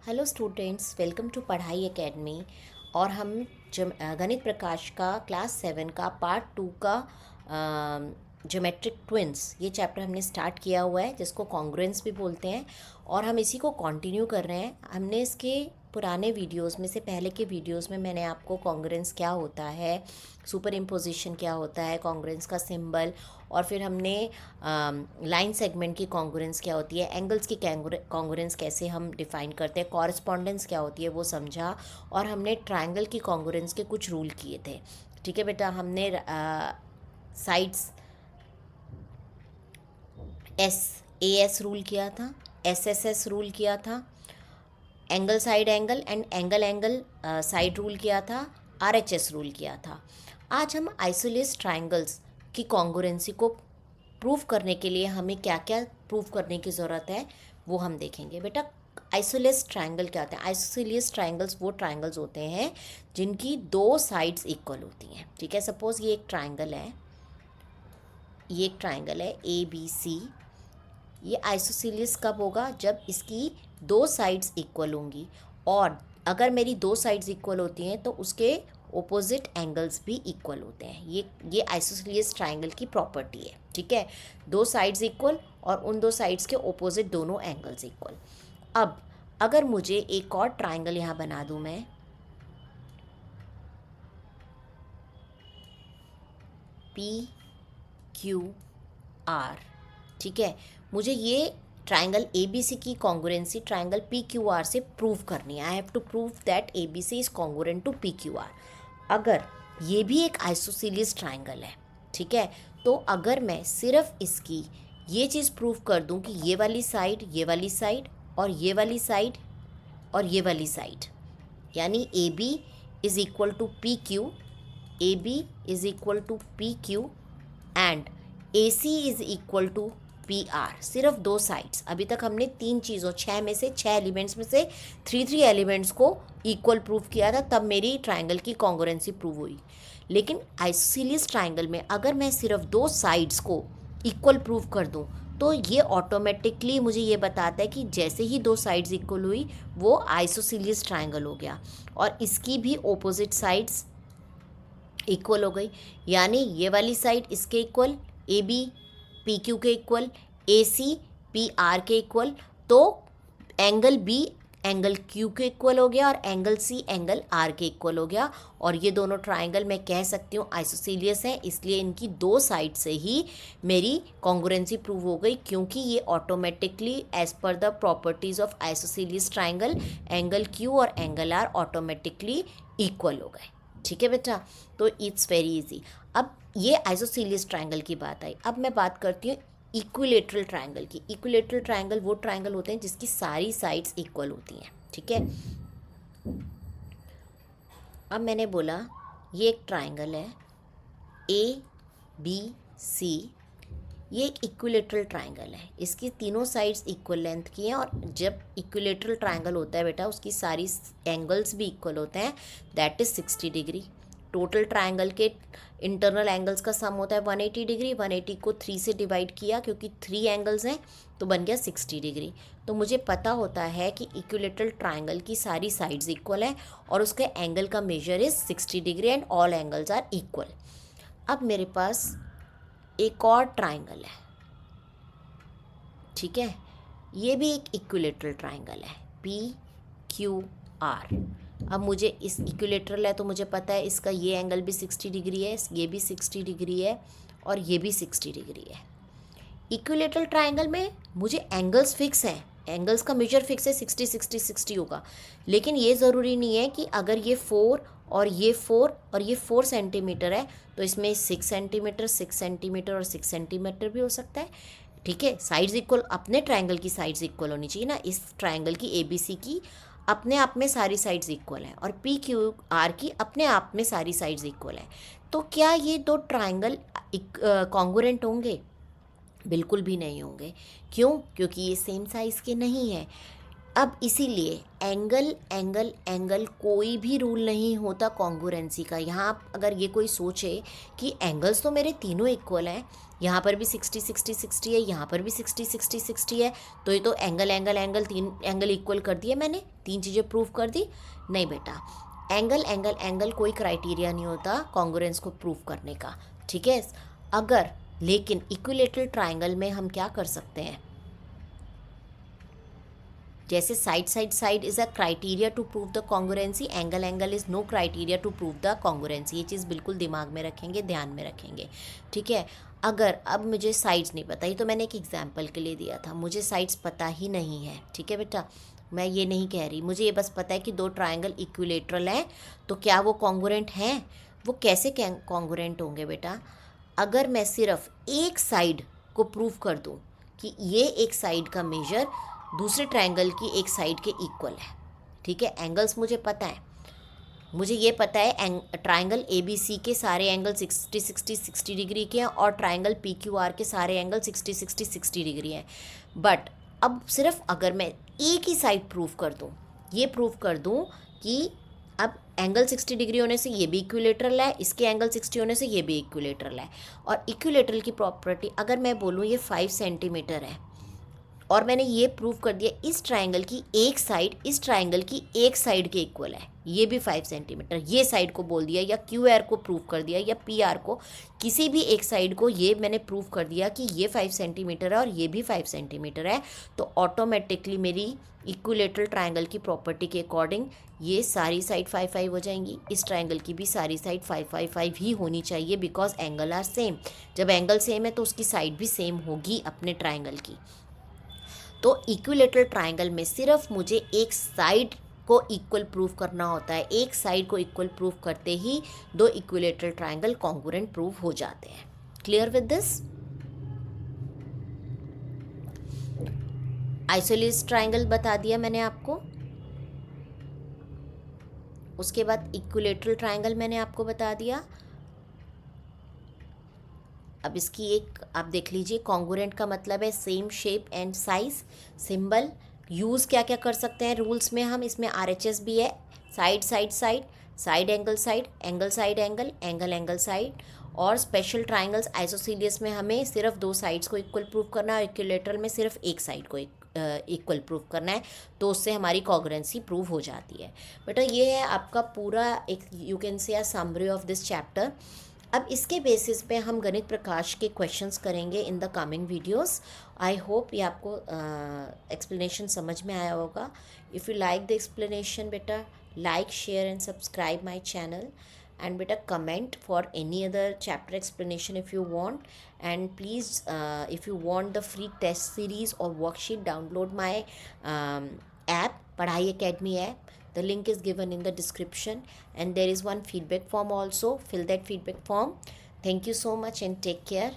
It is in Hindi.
हेलो स्टूडेंट्स, वेलकम टू पढ़ाई एकेडमी। और हम गणित प्रकाश का क्लास 7 का पार्ट 2 का ज्योमेट्रिक ट्विंस ये चैप्टर हमने स्टार्ट किया हुआ है, जिसको कॉन्ग्रुएंस भी बोलते हैं। और हम इसी को कंटिन्यू कर रहे हैं। हमने इसके पुराने वीडियोस में से पहले के वीडियोस में मैंने आपको कॉन्ग्रुएंस क्या होता है, सुपर इम्पोजिशन क्या होता है, कॉन्ग्रुएंस का सिंबल, और फिर हमने लाइन सेगमेंट की कॉन्ग्रुएंस क्या होती है, एंगल्स की कॉन्ग्रुएंस कैसे हम डिफ़ाइन करते हैं, कॉरस्पॉन्डेंस क्या होती है वो समझा। और हमने ट्रायंगल की कॉन्ग्रुएंस के कुछ रूल किए थे। ठीक है बेटा, हमने साइड्स एस रूल किया था, एस रूल किया था, angle side angle and angle angle side rule किया था, RHS रूल किया था। आज हम आइसोलेस ट्रायंगल्स की कॉन्ग्रुएंसी को प्रूव करने के लिए हमें क्या क्या प्रूव करने की ज़रूरत है वो हम देखेंगे। बेटा, आइसोलेस ट्रायंगल क्या होते हैं? आइसोलेस ट्रायंगल्स वो ट्रायंगल्स होते हैं जिनकी दो साइड्स इक्वल होती हैं। ठीक है, सपोज ये एक ट्रायंगल है, ये एक ट्रायंगल है ABC। ये आइसोसेलियस कब होगा? जब इसकी दो साइड्स इक्वल होंगी। और अगर मेरी दो साइड्स इक्वल होती हैं तो उसके ओपोजिट एंगल्स भी इक्वल होते हैं। ये आइसोसेलियस ट्रायंगल की प्रॉपर्टी है। ठीक है, दो साइड्स इक्वल और उन दो साइड्स के ओपोजिट दोनों एंगल्स इक्वल। अब अगर मुझे एक और ट्रायंगल यहाँ बना दूँ मैं, PQR। ठीक है, मुझे ये ट्रायंगल ABC की कॉन्ग्रुएंसी ट्रायंगल PQR से प्रूव करनी है। I have to prove that ABC is congruent to PQR। अगर ये भी एक आइसोसेलियस ट्रायंगल है, ठीक है, तो अगर मैं सिर्फ इसकी ये चीज़ प्रूव कर दूं कि ये वाली साइड, ये वाली साइड और ये वाली साइड और ये वाली साइड, यानी AB is equal to PQ, AB is equal to PQ and AC is equal to PR। सिर्फ दो साइड्स। अभी तक हमने तीन चीज़ों, छः एलिमेंट्स में से थ्री एलिमेंट्स को इक्वल प्रूव किया था, तब मेरी ट्रायंगल की कॉन्ग्रुएंसी प्रूव हुई। लेकिन आइसोसेलियस ट्रायंगल में अगर मैं सिर्फ दो साइड्स को इक्वल प्रूव कर दूं तो ये ऑटोमेटिकली मुझे ये बताता है कि जैसे ही दो साइड्स इक्वल हुई वो आइसोसेलियस ट्रायंगल हो गया। और इसकी भी ओपोजिट साइड्स इक्वल हो गई, यानी ये वाली साइड इसके इक्वल, AB PQ के इक्वल, AC PR के इक्वल, तो एंगल B एंगल Q के इक्वल हो गया और एंगल C एंगल R के इक्वल हो गया। और ये दोनों ट्रायंगल मैं कह सकती हूँ आइसोसेलियस हैं, इसलिए इनकी दो साइड से ही मेरी कॉन्ग्रुएंसी प्रूव हो गई, क्योंकि ये automatically as per the properties of isosceles triangle angle Q और एंगल R ऑटोमेटिकली इक्वल हो गए। ठीक है बेटा, तो इट्स वेरी इजी। अब ये आइसोसेलियस ट्रायंगल की बात आई। अब मैं बात करती हूँ इक्विलेटरल ट्रायंगल की। इक्विलेटरल ट्रायंगल वो ट्रायंगल होते हैं जिसकी सारी साइड्स इक्वल होती हैं। ठीक है, अब मैंने बोला ये एक ट्रायंगल है ABC। ये एक इक्विलेटरल ट्रायंगल है, इसकी तीनों साइड्स इक्वल लेंथ की हैं। और जब इक्विलेटरल ट्रायंगल होता है बेटा, उसकी सारी एंगल्स भी इक्वल होते हैं, that is 60 degree. Total triangle के इंटरनल एंगल्स का सम होता है 180 डिग्री। 180 को 3 से डिवाइड किया क्योंकि 3 एंगल्स हैं, तो बन गया 60 डिग्री। तो मुझे पता होता है कि इक्विलेटरल ट्रायंगल की सारी साइड्स इक्वल हैं और उसके एंगल का measure is 60 degree and all angles are equal. अब मेरे पास एक और ट्रायंगल है, ठीक है, ये भी एक इक्विलेटरल ट्रायंगल है PQR। अब मुझे इस इक्विलेटरल है तो मुझे पता है इसका ये एंगल भी 60 डिग्री है, ये भी 60 डिग्री है और ये भी 60 डिग्री है। इक्विलेटरल ट्रायंगल में मुझे एंगल्स फिक्स हैं, एंगल्स का मेजर फिक्स है, 60 60 60 होगा। लेकिन ये ज़रूरी नहीं है कि अगर ये 4 और ये 4 और ये 4 सेंटीमीटर है तो इसमें 6 सेंटीमीटर 6 सेंटीमीटर और 6 सेंटीमीटर भी हो सकता है। ठीक है, साइड्स इक्वल, अपने ट्रायंगल की साइड्स इक्वल होनी चाहिए ना। इस ट्रायंगल की ABC की अपने आप में सारी साइड्स इक्वल है और PQR की अपने आप में सारी साइड्स इक्वल है। तो क्या ये दो ट्रायंगल कॉन्ग्रुएंट होंगे? बिल्कुल भी नहीं होंगे। क्यों? क्योंकि ये सेम साइज़ के नहीं हैं। अब इसीलिए एंगल एंगल एंगल कोई भी रूल नहीं होता कॉन्ग्रुएंसी का। यहाँ अगर ये कोई सोचे कि एंगल्स तो मेरे तीनों इक्वल हैं, यहाँ पर भी 60 60 60 है, यहाँ पर भी 60 60 60 है, तो ये तो एंगल एंगल एंगल तीन एंगल इक्वल कर दिए मैंने, तीन चीज़ें प्रूव कर दी। नहीं बेटा, एंगल एंगल एंगल कोई क्राइटेरिया नहीं होता कॉन्ग्रुएंस को प्रूव करने का, ठीक है। अगर लेकिन इक्विलेटरल ट्राइंगल में हम क्या कर सकते हैं, जैसे side is a criteria to prove the congruency, angle angle is no criteria to prove the congruency. ये चीज़ बिल्कुल दिमाग में रखेंगे, ध्यान में रखेंगे, ठीक है। अगर अब मुझे साइड्स नहीं पता, ये तो मैंने एक एग्जांपल के लिए दिया था, मुझे साइड्स पता ही नहीं है, ठीक है बेटा, मैं ये नहीं कह रही, मुझे ये बस पता है कि दो ट्राइंगल इक्विलेटरल हैं, तो क्या वो कॉन्ग्रुएंट हैं? वो कैसे कॉन्ग्रुएंट होंगे बेटा? अगर मैं सिर्फ एक साइड को प्रूव कर दूं कि ये एक साइड का मेजर दूसरे ट्रायंगल की एक साइड के इक्वल है, ठीक है। एंगल्स मुझे पता है, मुझे ये पता है ट्रायंगल ABC के सारे एंगल 60 60 60 डिग्री के हैं और ट्रायंगल PQR के सारे एंगल 60 60 60 डिग्री हैं। बट अब सिर्फ अगर मैं एक ही साइड प्रूव कर दूं, ये प्रूव कर दूं कि अब एंगल 60 डिग्री होने से ये भी इक्विलेटरल है, इसके एंगल 60 होने से ये भी इक्विलेटरल है, और इक्विलेटरल की प्रॉपर्टी अगर मैं बोलूँ ये 5 सेंटीमीटर है और मैंने ये प्रूव कर दिया इस ट्रायंगल की एक साइड इस ट्रायंगल की एक साइड के इक्वल है, ये भी 5 सेंटीमीटर, ये साइड को बोल दिया, या QR को प्रूव कर दिया, या PR को, किसी भी एक साइड को ये मैंने प्रूव कर दिया कि ये 5 सेंटीमीटर है और ये भी 5 सेंटीमीटर है, तो ऑटोमेटिकली मेरी इक्विलेटरल ट्रायंगल की प्रॉपर्टी के अकॉर्डिंग ये सारी साइड 5 5 हो जाएंगी, इस ट्रायंगल की भी सारी साइड 5 5 5 ही होनी चाहिए, बिकॉज एंगल आर सेम। जब एंगल सेम है तो उसकी साइड भी सेम होगी अपने ट्रायंगल की। तो इक्विलेटरल ट्रायंगल में सिर्फ मुझे एक साइड को इक्वल प्रूव करना होता है, एक साइड को इक्वल प्रूव करते ही दो इक्विलेटरल ट्रायंगल कॉन्ग्रुएंट प्रूव हो जाते हैं। Clear with this? Isosceles triangle बता दिया मैंने आपको, उसके बाद इक्विलेटरल ट्रायंगल मैंने आपको बता दिया। अब इसकी एक आप देख लीजिए, कॉन्ग्रुएंट का मतलब है same shape and size. Symbol use क्या क्या कर सकते हैं रूल्स में हम, इसमें RHS भी है, side side side, side angle side, angle side angle, angle angle side, और स्पेशल ट्राइंगल्स आइसोसेलेस में हमें सिर्फ दो साइड्स को इक्वल प्रूव करना है और इक्विलेटरल में सिर्फ एक साइड को इक्वल प्रूव करना है, तो उससे हमारी कॉन्ग्रुएंसी प्रूव हो जाती है। बेटा ये है आपका पूरा एक you can say a summary of this chapter. अब इसके बेसिस पे हम गणित प्रकाश के क्वेश्चंस करेंगे in the coming videos. I hope ये आपको एक्सप्लेनेशन समझ में आया होगा। If you like the explanation बेटा, like, share and subscribe my channel, and beta comment for any other chapter explanation if you want, and please if you want the free test series or worksheet, download my app Padhai Academy app. The link is given in the description, and there is one feedback form also, fill that feedback form. Thank you so much and take care.